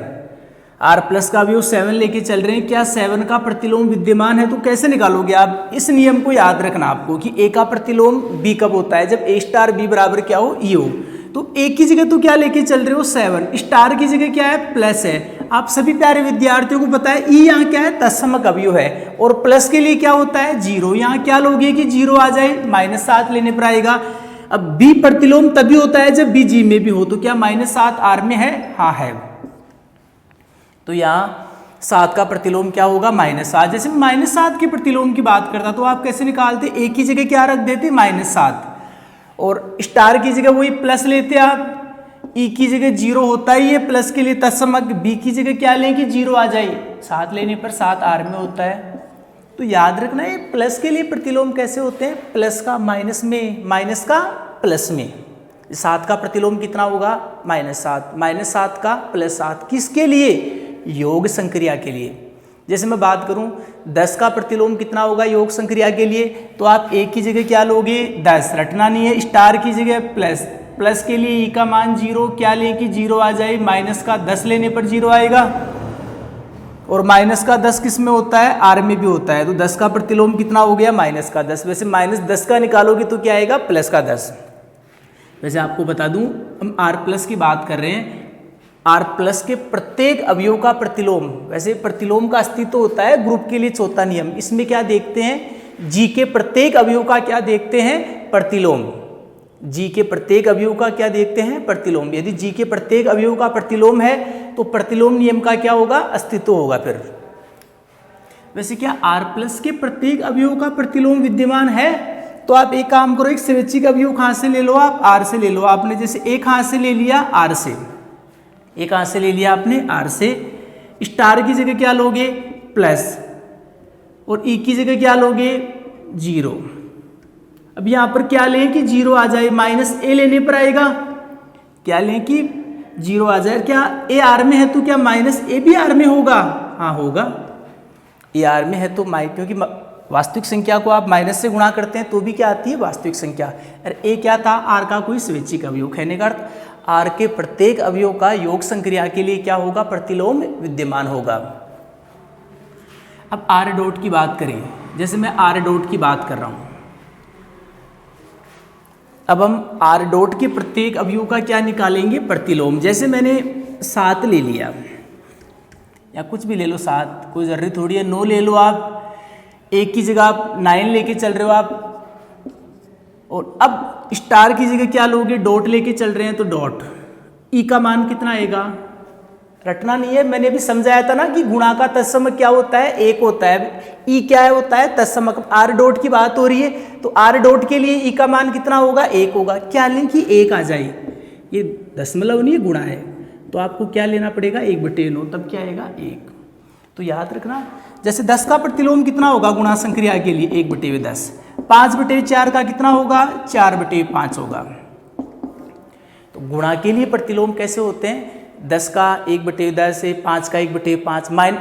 आर प्लस का अवयव 7 लेके चल रहे हैं, क्या 7 का प्रतिलोम विद्यमान है, तो कैसे निकालोगे आप, इस नियम को याद रखना आपको कि ए का प्रतिलोम बी कब होता है, जब ए स्टार बी बराबर क्या हो, ई हो। तो ए की जगह तो क्या लेके चल रहे हो 7, स्टार की जगह क्या है, प्लस है। आप सभी प्यारे विद्यार्थियों को पता है ई यहाँ क्या है, तत्समक अवयव है, और प्लस के लिए क्या होता है 0। यहाँ क्या लोगे कि 0 आ जाए, -7 लेने पर आएगा। अब बी प्रतिलोम तभी होता है जब बी जी में भी हो, तो क्या -7 आर में है, हाँ है। तो यहाँ 7 का प्रतिलोम क्या होगा, -7। जैसे -7 के प्रतिलोम की बात करता तो आप कैसे निकालते, ए की जगह क्या रख देते, -7, और स्टार की जगह वही प्लस लेते आप, ई की जगह 0 होता ही है प्लस के लिए तत्समक, बी की जगह क्या लें कि 0 आ जाए, 7 लेने पर 7 आर में होता है। तो याद रखना है प्लस के लिए प्रतिलोम कैसे होते हैं, प्लस का माइनस में, माइनस का प्लस में। 7 का प्रतिलोम कितना होगा, -7, -7 का +7, किसके लिए, योग संक्रिया के लिए। जैसे मैं बात करूं 10 का प्रतिलोम कितना होगा योग संक्रिया के लिए, तो आप एक की जगह क्या लोगे 10, रटना नहीं है, स्टार की जगह प्लस, प्लस के लिए ई का मान 0, क्या लें कि 0 आ जाए, माइनस का 10 लेने पर 0 आएगा, और माइनस का 10 किस में होता है, आर में भी होता है। तो 10 का प्रतिलोम कितना हो गया, -10। वैसे -10 का निकालोगे तो क्या आएगा, +10। वैसे आपको बता दूं हम आर प्लस की बात कर रहे हैं, आर प्लस के प्रत्येक अवयव का प्रतिलोम, वैसे प्रतिलोम का अस्तित्व होता है ग्रुप के लिए चौथा नियम, इसमें क्या देखते हैं, जी के प्रत्येक अवयव का क्या देखते हैं, प्रतिलोम। जी के प्रत्येक अवयव का क्या देखते हैं, प्रतिलोम। यदि जी के प्रत्येक अवयव का प्रतिलोम है तो प्रतिलोम नियम का क्या होगा, अस्तित्व होगा। फिर वैसे क्या आर प्लस के प्रत्येक अवयव का प्रतिलोम विद्यमान है, तो आप एक काम करो, एक स्वैच्छिक अवयव कहाँ से ले लो, आप आर से ले लो। आपने जैसे एक कहाँ से ले लिया, आर से, एक कहाँ से ले लिया आपने, आर से। स्टार की जगह क्या लोगे, प्लस, और ई की जगह क्या लोगे, 0। अब यहाँ पर क्या लें कि 0 आ जाए, -a लेने पर आएगा, क्या लें कि 0 आ जाए। क्या ए आर में है तो क्या -a भी आर में होगा, हाँ होगा, ए आर में है तो क्योंकि वास्तविक संख्या को आप माइनस से गुणा करते हैं तो भी क्या आती है, वास्तविक संख्या। अरे ए क्या था, आर का कोई स्वैच्छिक अवयव, कहने का अर्थ आर के प्रत्येक अवयव का योग संक्रिया के लिए क्या होगा, प्रतिलोम विद्यमान होगा। अब आर डॉट की बात करें, जैसे मैं आर डॉट की बात कर रहा हूं, अब हम आर डॉट के प्रत्येक अवयव का क्या निकालेंगे, प्रतिलोम। जैसे मैंने 7 ले लिया, या कुछ भी ले लो 7, कोई जरूरी थोड़ी है, 9 ले लो आप, एक की जगह आप 9 लेके चल रहे हो आप, और अब स्टार की जगह क्या लोगे, डॉट लेके चल रहे हैं तो डॉट, ई का मान कितना आएगा, रटना नहीं है, मैंने भी समझाया था ना कि गुणा का तत्समक क्या होता है, 1 होता है, ई क्या है होता है तत्समक। आर डॉट की बात हो रही है तो आर डॉट के लिए ई का मान कितना होगा, 1 होगा, क्या लें कि 1 आ जाए, ये दशमलव नहीं गुणा है, तो आपको क्या लेना पड़ेगा, 1/9, तब क्या आएगा 1। तो याद रखना, जैसे 10 का प्रतिलोम कितना होगा गुणा संक्रिया के लिए, 1/10, 5/4 का कितना होगा, 4/5 होगा। तो गुणा के लिए प्रतिलोम कैसे होते हैं, 10 का 1/10 से 5 का 1/5,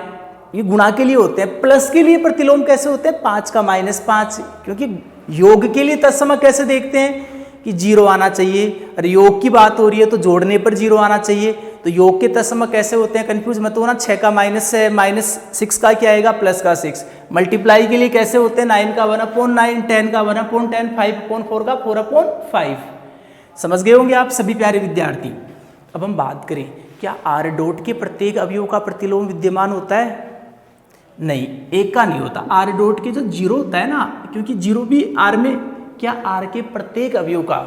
ये गुणा के लिए होते हैं। प्लस के लिए प्रतिलोम कैसे होते हैं, 5 का -5, क्योंकि योग के लिए तत्समक कैसे देखते हैं कि 0 आना चाहिए, अरे योग की बात हो रही है तो जोड़ने पर 0 आना चाहिए। तो योग के तत्समक कैसे होते हैं, कंफ्यूज मत होना, 6 का माइनस है, -6 का क्या आएगा, प्लस का 6। मल्टीप्लाई के लिए कैसे होते हैं, 9 का 1/9, 10 का 1/10, 5/4 का 4/5। समझ गए होंगे आप सभी प्यारे विद्यार्थी। अब हम बात करें, क्या आर डॉट के प्रत्येक अवयव का प्रतिलोम विद्यमान होता है, नहीं, एक का नहीं होता। आर डॉट के जो 0 होता है ना, क्योंकि 0 भी आर में, क्या आर के प्रत्येक अवयव का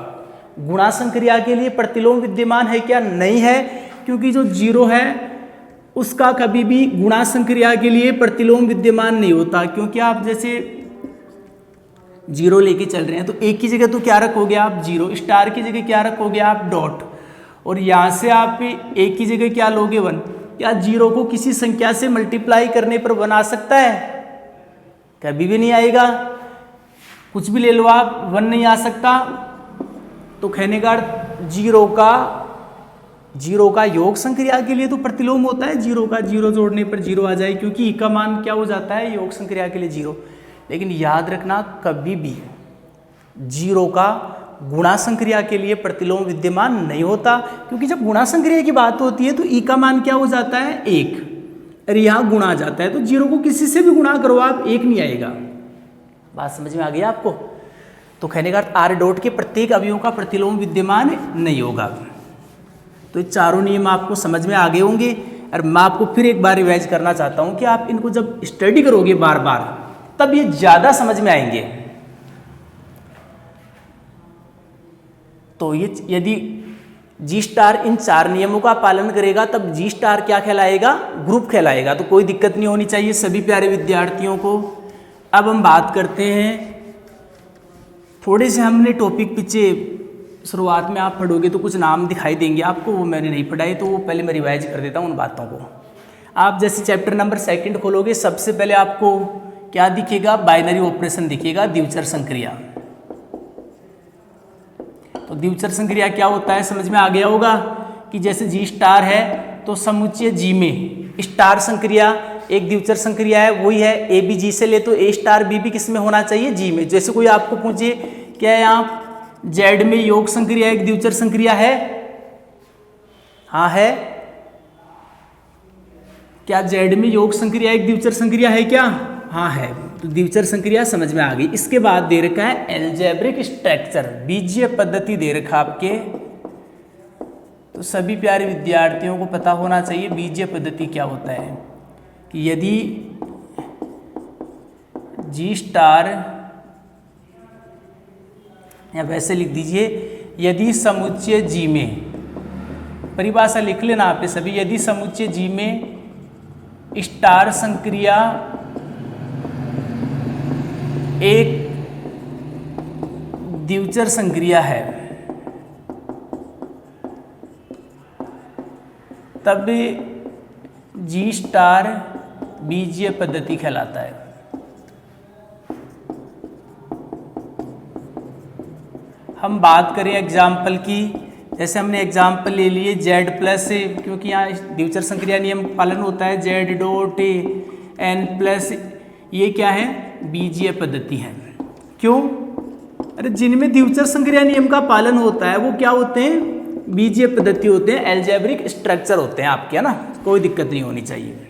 गुणा संक्रिया के लिए प्रतिलोम विद्यमान है क्या, नहीं है, क्योंकि जो 0 है उसका कभी भी गुणा संक्रिया के लिए प्रतिलोम विद्यमान नहीं होता। क्योंकि आप जैसे 0 लेके चल रहे हैं तो एक की जगह तो क्या रखोगे आप, 0, स्टार की जगह क्या रखोगे आप, डॉट, और यहाँ से आप एक की जगह क्या लोगे, 1। क्या 0 को किसी संख्या से मल्टीप्लाई करने पर 1 आ सकता है, कभी भी नहीं आएगा। कुछ भी ले लो आप, 1 नहीं आ सकता। तो कहने का अर्थ जीरो का योग संक्रिया के लिए तो प्रतिलोम होता है, जीरो का जीरो जोड़ने पर जीरो आ जाए, क्योंकि ई का मान क्या हो जाता है योग संक्रिया के लिए जीरो। लेकिन याद रखना कभी भी जीरो का गुणा संक्रिया के लिए प्रतिलोम विद्यमान नहीं होता, क्योंकि जब गुणा संक्रिया की बात होती है तो ई का मान क्या हो जाता है 1, अरे यहाँ गुणा आ जाता है, तो जीरो को किसी से भी गुणा करो आप 1 नहीं आएगा। बात समझ में आ गई आपको? तो कहने का अर्थ आर डॉट के प्रत्येक अवयवों का प्रतिलोम विद्यमान नहीं होगा। तो ये चारों नियम आपको समझ में आ गए होंगे, और मैं आपको फिर एक बार रिवाइज करना चाहता हूँ कि आप इनको जब स्टडी करोगे बार बार तब ये ज़्यादा समझ में आएंगे। तो ये यदि जी स्टार इन 4 नियमों का पालन करेगा तब जी स्टार क्या कहलाएगा, ग्रुप कहलाएगा। तो कोई दिक्कत नहीं होनी चाहिए सभी प्यारे विद्यार्थियों को। अब हम बात करते हैं, थोड़े से हमने टॉपिक पीछे शुरुआत में आप पढ़ोगे तो कुछ नाम दिखाई देंगे आपको, वो मैंने नहीं पढ़ाए, तो वो पहले मैं रिवाइज कर देता हूँ उन बातों को। आप जैसे चैप्टर नंबर 2 खोलोगे, सबसे पहले आपको क्या दिखेगा, बाइनरी ऑपरेशन दिखेगा, द्विचर संक्रिया। तो द्विचर संक्रिया क्या होता है समझ में आ गया होगा कि जैसे जी स्टार है तो समुच्चय जी में स्टार संक्रिया एक द्विचर संक्रिया है, वही है ए बी जी से ले तो ए स्टार बी भी किस में होना चाहिए, जी में। जैसे कोई आपको पूछे क्या यहाँ जेड में योग संक्रिया एक द्विचर संक्रिया है, हाँ है, क्या जेड में योग संक्रिया एक द्विचर संक्रिया है क्या, हाँ है। तो द्विचर संक्रिया समझ में आ गई। इसके बाद दे रखा है एल्जेब्रिक स्ट्रक्चर, बीजीय पद्धति दे रखा आपके। तो सभी प्यारे विद्यार्थियों को पता होना चाहिए बीजीय पद्धति क्या होता है, कि यदि जी स्टार, या वैसे लिख दीजिए, यदि समुच्चय जी में, परिभाषा लिख लेना आप सभी, यदि समुच्चय जी में स्टार संक्रिया एक द्विचर संक्रिया है तब जी स्टार बीजीय पद्धति कहलाता है। हम बात करें एग्जाम्पल की, जैसे हमने एग्जाम्पल ले लिए जेड प्लस, क्योंकि यहाँ द्विचर संक्रिया नियम पालन होता है, जेड डॉट एन प्लस, ये क्या है, बीजीय पद्धति है। क्यों? अरे जिनमें द्विचर संक्रिया नियम का पालन होता है वो क्या होते हैं, बीजीय पद्धति होते हैं, एल्जेब्रिक स्ट्रक्चर होते हैं आपके, है ना, कोई दिक्कत नहीं होनी चाहिए।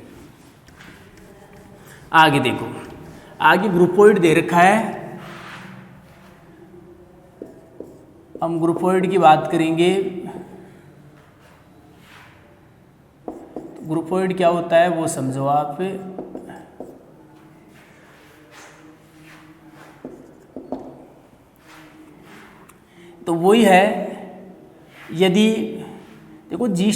आगे देखो, आगे ग्रुपोइड दे रखा है, हम ग्रुपोइड की बात करेंगे। ग्रुपोइड क्या होता है वो समझो आप। तो वही है, यदि देखो जी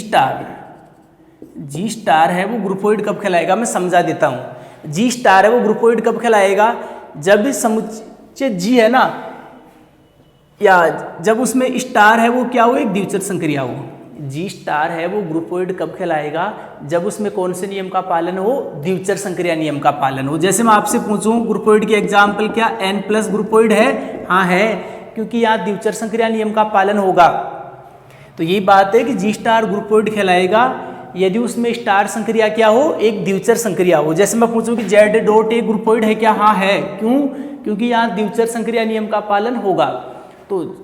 स्टार है वो ग्रुपोइड कब कहलाएगा, मैं समझा देता हूँ। जी स्टार है वो ग्रुपोइड कब कहलाएगा, जब समुच्चय जी है ना, या जब उसमें स्टार है वो क्या हो, एक द्विचर संक्रिया हो। जी स्टार है वो ग्रुपोइड कब कहलाएगा, जब उसमें कौन से नियम का पालन हो, द्विचर संक्रिया नियम का पालन हो। जैसे मैं आपसे पूछूं ग्रुपोइड की एग्जाम्पल, क्या एन प्लस ग्रुपोइड है, हाँ है, क्योंकि यहाँ द्विचर संक्रिया नियम का पालन होगा। तो यही बात है कि जी स्टार ग्रुपोइड कहलाएगा यदि उसमें स्टार संक्रिया क्या हो, एक द्विचर संक्रिया हो। जैसे मैं पूछूं कि जेड डॉट ए ग्रुपोइड है क्या, हाँ है, क्यों, क्योंकि यहाँ द्विचर संक्रिया नियम का पालन होगा। तो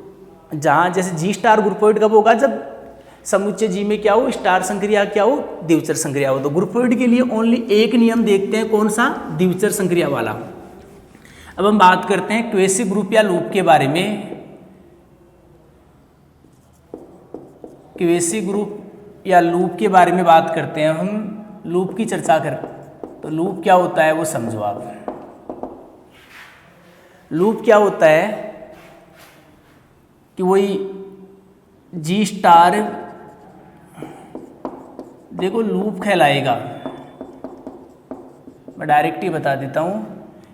जहाँ जैसे जी स्टार ग्रुपोइड कब होगा, जब समुच्चय जी में क्या हो, स्टार संक्रिया क्या हो, द्विचर संक्रिया हो। तो ग्रुपोइड के लिए ओनली एक नियम देखते हैं, कौन सा, द्विचर संक्रिया वाला। अब हम बात करते हैं क्वेसी ग्रुप या लूप के बारे में। क्वेसी ग्रुप या लूप के बारे में बात करते हैं हम, लूप की चर्चा कर। तो लूप क्या होता है वो समझो आप। लूप क्या होता है कि वही जी स्टार, देखो लूप कहलाएगा, मैं डायरेक्ट ही बता देता हूं,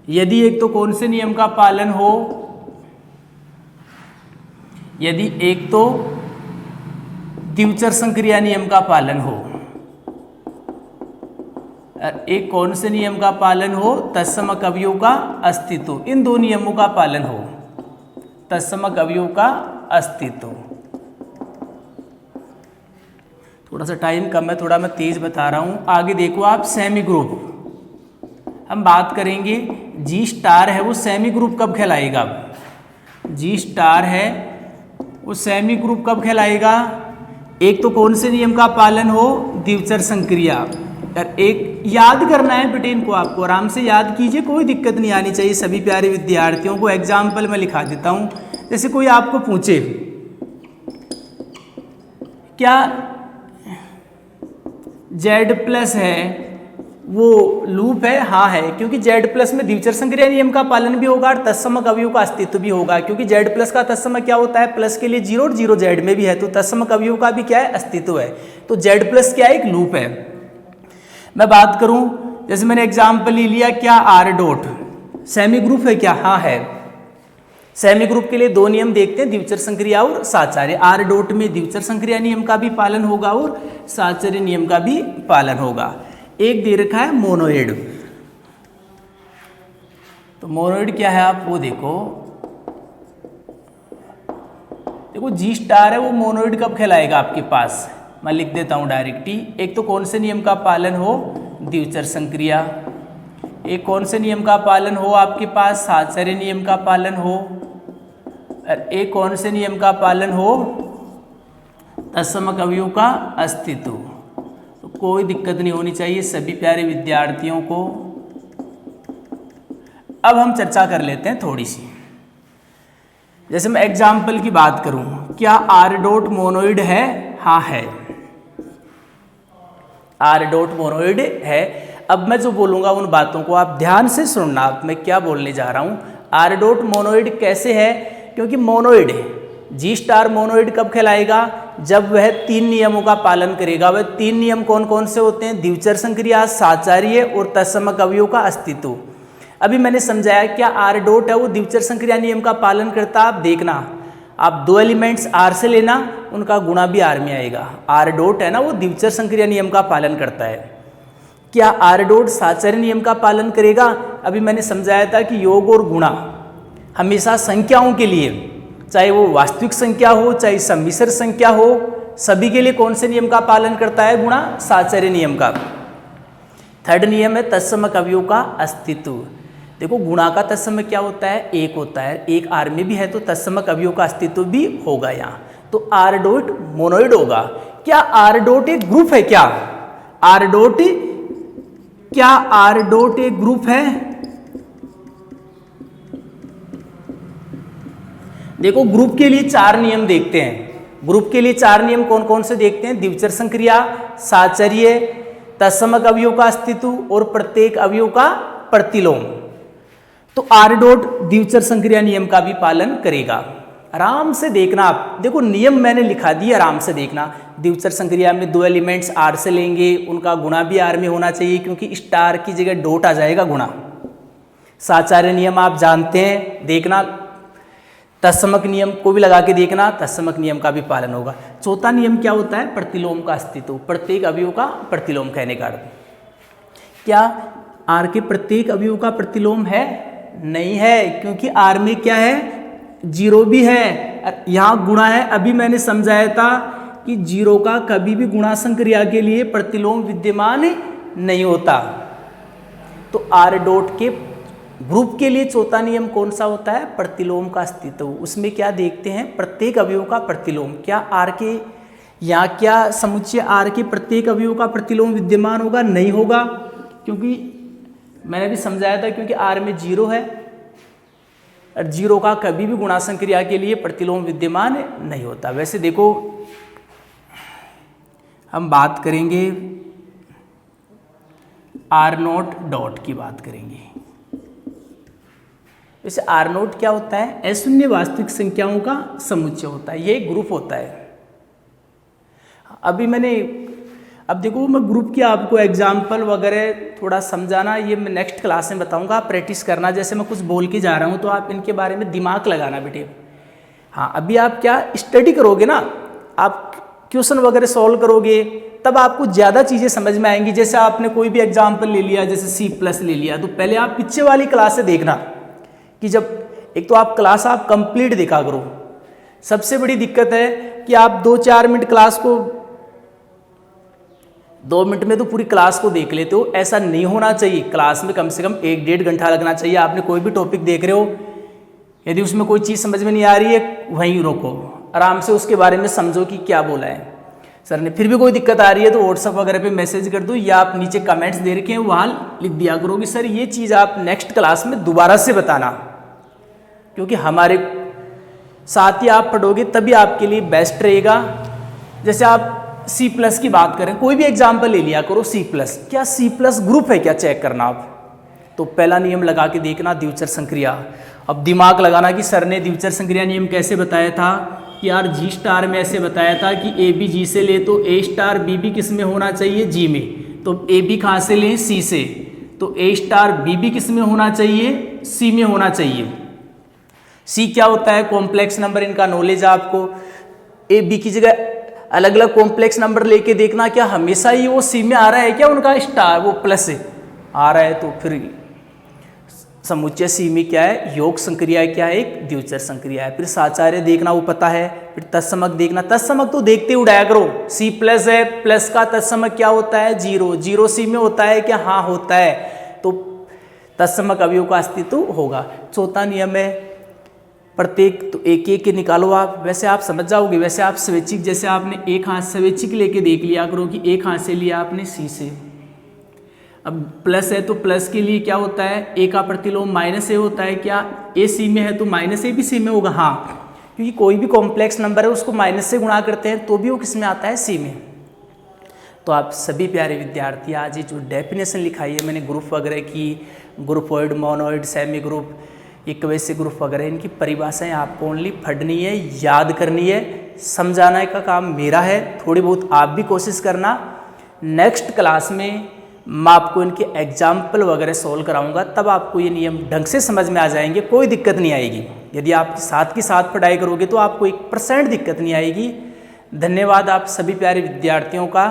यदि एक तो कौन से नियम का पालन हो, यदि एक तो द्विचर संक्रिया नियम का पालन हो, और एक कौन से नियम का पालन हो, तत्समक अवयव का अस्तित्व। इन दो नियमों का पालन हो, तत्समक अवयव का अस्तित्व। थोड़ा सा टाइम कम है, थोड़ा मैं तेज बता रहा हूँ। आगे देखो आप, सेमी ग्रुप हम बात करेंगे। जी स्टार है वो सेमी ग्रुप कब कहलाएगा? जी स्टार है वो सेमी ग्रुप कब कहलाएगा? एक तो कौन से नियम का पालन हो? द्विचर संक्रिया। और एक याद करना है बेटे, इनको आपको आराम से याद कीजिए, कोई दिक्कत नहीं आनी चाहिए सभी प्यारे विद्यार्थियों को। एग्जाम्पल मैं लिखा देता हूँ। जैसे कोई आपको पूछे क्या Z+ है वो लूप है? हाँ है, क्योंकि Z+ में द्विचर संक्रिया नियम का पालन भी होगा और तत्समक अवयव का अस्तित्व भी होगा। क्योंकि Z+ का तत्समक क्या होता है? प्लस के लिए 0 और 0 Z में भी है, तो तत्समक अवयव का भी क्या है? अस्तित्व है। तो Z+ क्या है? एक लूप है। मैं बात करूं, जैसे मैंने एग्जाम्पल ले लिया, क्या R⋅ सेमी ग्रुप है क्या? हाँ है। सेमी ग्रुप के लिए दो नियम देखते हैं, द्विचर संक्रिया और साचार्य। R⋅ में द्विचर संक्रिया नियम का भी पालन होगा और साचार्य नियम का भी पालन होगा। एक दे रखा है मोनोइड। तो मोनोइड क्या है आप वो देखो। देखो जी स्टार है वो मोनोइड कब कहलाएगा आपके पास? मैं लिख देता हूं डायरेक्ट ही। एक तो कौन से नियम का पालन हो? द्विचर संक्रिया। एक कौन से नियम का पालन हो आपके पास? साचार्य नियम का पालन हो। और एक कौन से नियम का पालन हो? तत्समक अवयव का अस्तित्व। तो कोई दिक्कत नहीं होनी चाहिए सभी प्यारे विद्यार्थियों को। अब हम चर्चा कर लेते हैं थोड़ी सी। जैसे मैं एग्जाम्पल की बात करूं, क्या R⋅ मोनोइड है? हाँ है, R⋅ मोनोइड है। अब मैं जो बोलूंगा उन बातों को आप ध्यान से सुनना, मैं क्या बोलने जा रहा हूं। R⋅ मोनोइड कैसे है? क्योंकि मोनोइड है, जी स्टार मोनोइड कब कहलाएगा? जब वह 3 नियमों का पालन करेगा। वह 3 नियम कौन कौन से होते हैं? द्विचर संक्रिया, साचार्य और तत्समक अवयव का अस्तित्व। अभी मैंने समझाया क्या R⋅ है वो द्विचर संक्रिया नियम का पालन करता। आप देखना, आप दो एलिमेंट्स R से लेना, उनका गुणा भी R में आएगा। R⋅ है ना वो द्विचर संक्रिया नियम का पालन करता है। क्या R⋅ साचार्य नियम का पालन करेगा? अभी मैंने समझाया था कि योग और गुणा हमेशा संख्याओं के लिए, चाहे वो वास्तविक संख्या हो चाहे सम्मिश्र संख्या हो, सभी के लिए कौन से नियम का पालन करता है? गुणा साचार्य नियम का। थर्ड नियम है तत्समक अवयव का अस्तित्व। देखो गुणा का तत्समक क्या होता है? 1 होता है। 1 R में भी है तो तत्समक अवयव का अस्तित्व भी होगा यहाँ। तो R⋅ मोनोइड होगा। क्या R⋅ एक ग्रुप है क्या? क्या R⋅ एक ग्रुप है? देखो ग्रुप के लिए 4 नियम देखते हैं। ग्रुप के लिए 4 नियम कौन कौन से देखते हैं? द्विचर संक्रिया, साचार्य, तत्समक अवयव का अस्तित्व और प्रत्येक अवयव का प्रतिलोम। तो R⋅ द्विचर संक्रिया नियम का भी पालन करेगा। आराम से देखना आप, देखो नियम मैंने लिखा दिए, आराम से देखना। द्विचर संक्रिया में 2 एलिमेंट्स R से लेंगे, उनका गुणा भी R में होना चाहिए क्योंकि स्टार की जगह डॉट आ जाएगा गुणा। साचार्य नियम आप जानते हैं, देखना। तत्समक नियम को भी लगा के देखना, तत्समक नियम का भी पालन होगा। चौथा नियम क्या होता है? प्रतिलोम का अस्तित्व। प्रत्येक अवयव का प्रतिलोम कहने का अर्थ। क्या R के प्रत्येक अवयव का प्रतिलोम है? नहीं है, क्योंकि R में क्या है? 0 भी है, यहाँ गुणा है। अभी मैंने समझाया था कि 0 का कभी भी गुणा संक्रिया के लिए प्रतिलोम विद्यमान नहीं होता। तो R⋅ के ग्रुप के लिए चौथा नियम कौन सा होता है? प्रतिलोम का अस्तित्व। उसमें क्या देखते हैं? प्रत्येक अवयव का प्रतिलोम। क्या R के यहाँ क्या समुच्चय R के प्रत्येक अवयव का प्रतिलोम विद्यमान होगा? नहीं होगा, क्योंकि मैंने भी समझाया था क्योंकि R में 0 है और 0 का कभी भी गुणा संक्रिया के लिए प्रतिलोम विद्यमान नहीं होता। वैसे देखो हम बात करेंगे R⋅ की बात करेंगे। वैसे R⋅ क्या होता है? अशून्य वास्तविक संख्याओं का समुच्चय होता है, ये एक ग्रुप होता है। अब देखो मैं ग्रुप की आपको एग्जाम्पल वगैरह थोड़ा समझाना, ये मैं नेक्स्ट क्लास में बताऊंगा, आप प्रैक्टिस करना। जैसे मैं कुछ बोल के जा रहा हूँ तो आप इनके बारे में दिमाग लगाना बेटे। हाँ, अभी आप क्या स्टडी करोगे ना, आप क्वेश्चन वगैरह सॉल्व करोगे तब आपको ज़्यादा चीज़ें समझ में आएंगी। जैसे आपने कोई भी एग्जाम्पल ले लिया, जैसे C+ ले लिया, तो पहले आप पीछे वाली क्लास से देखना कि जब एक तो आप क्लास आप कंप्लीट देखा करो। सबसे बड़ी दिक्कत है कि आप 2-4 मिनट क्लास को 2 मिनट में तो पूरी क्लास को देख लेते हो, ऐसा नहीं होना चाहिए। क्लास में कम से कम 1-1.5 घंटा लगना चाहिए। आपने कोई भी टॉपिक देख रहे हो, यदि उसमें कोई चीज़ समझ में नहीं आ रही है, वहीं रोको, आराम से उसके बारे में समझो कि क्या बोला है सर ने। फिर भी कोई दिक्कत आ रही है तो व्हाट्सअप वगैरह पे मैसेज कर दो, या आप नीचे कमेंट्स दे रखे हैं वहाँ लिख दिया करो कि सर ये चीज़ आप नेक्स्ट क्लास में दोबारा से बताना, क्योंकि हमारे साथ ही आप पढ़ोगे तभी आपके लिए बेस्ट रहेगा। जैसे आप C+ की बात करें, कोई भी एग्जाम्पल ले लिया करो C+, क्या C+ ग्रुप है क्या, चेक करना आप। तो पहला नियम लगा के देखना, द्विचर संक्रिया। अब दिमाग लगाना कि सर ने द्विचर संक्रिया नियम कैसे बताया था कि यार G* में ऐसे बताया था कि AB G से ले तो A* BB किस में होना चाहिए, G में। तो AB कहाँ से लें, C से, तो A* BB किस में होना चाहिए, C में होना चाहिए। C क्या होता है, कॉम्प्लेक्स नंबर, इनका नॉलेज आपको। AB की जगह अलग अलग कॉम्प्लेक्स नंबर लेके देखना क्या हमेशा ही वो C में आ रहा है क्या, उनका स्टार वो प्लस से आ रहा है, तो फिर समुच्चय C में क्या है, योग संक्रिया क्या है, एक द्विचर संक्रिया है। फिर साचार्य देखना, वो पता है। फिर तत्समक देखना, तत्समक तो देखते उड़ाया करो। C+ है, प्लस का तत्समक क्या होता है, 0। 0 C में होता है क्या, हाँ होता है, तो तत्समक अवयव का अस्तित्व होगा। चौथा नियम है प्रत्येक, तो एक एक के निकालो आप, वैसे आप समझ जाओगे। वैसे आप स्वैच्छिक, जैसे आपने एक हाथ स्वैच्छिक लेके देख लिया करो कि एक हाथ से लिया आपने C से। अब प्लस है तो प्लस के लिए क्या होता है, A का प्रतिलोम -A होता है क्या, A C में है तो -A भी C में होगा, हाँ, क्योंकि कोई भी कॉम्प्लेक्स नंबर है उसको माइनस से गुणा करते हैं तो भी वो किस में आता है, C में। तो आप सभी प्यारे विद्यार्थी, आज ये जो डेफिनेशन लिखाई है मैंने ग्रुप वगैरह की, groupoid, monoid, semi group, इक्वेशिक group वगैरह, इनकी परिभाषाएं आपको ओनली पढ़नी है, याद करनी है, समझाने का काम मेरा है, थोड़ी बहुत आप भी कोशिश करना। नेक्स्ट क्लास में मैं आपको इनके एग्जाम्पल वगैरह सॉल्व कराऊंगा, तब आपको ये नियम ढंग से समझ में आ जाएंगे, कोई दिक्कत नहीं आएगी। यदि आप साथ के साथ पढ़ाई करोगे तो आपको 1% दिक्कत नहीं आएगी। धन्यवाद आप सभी प्यारे विद्यार्थियों का।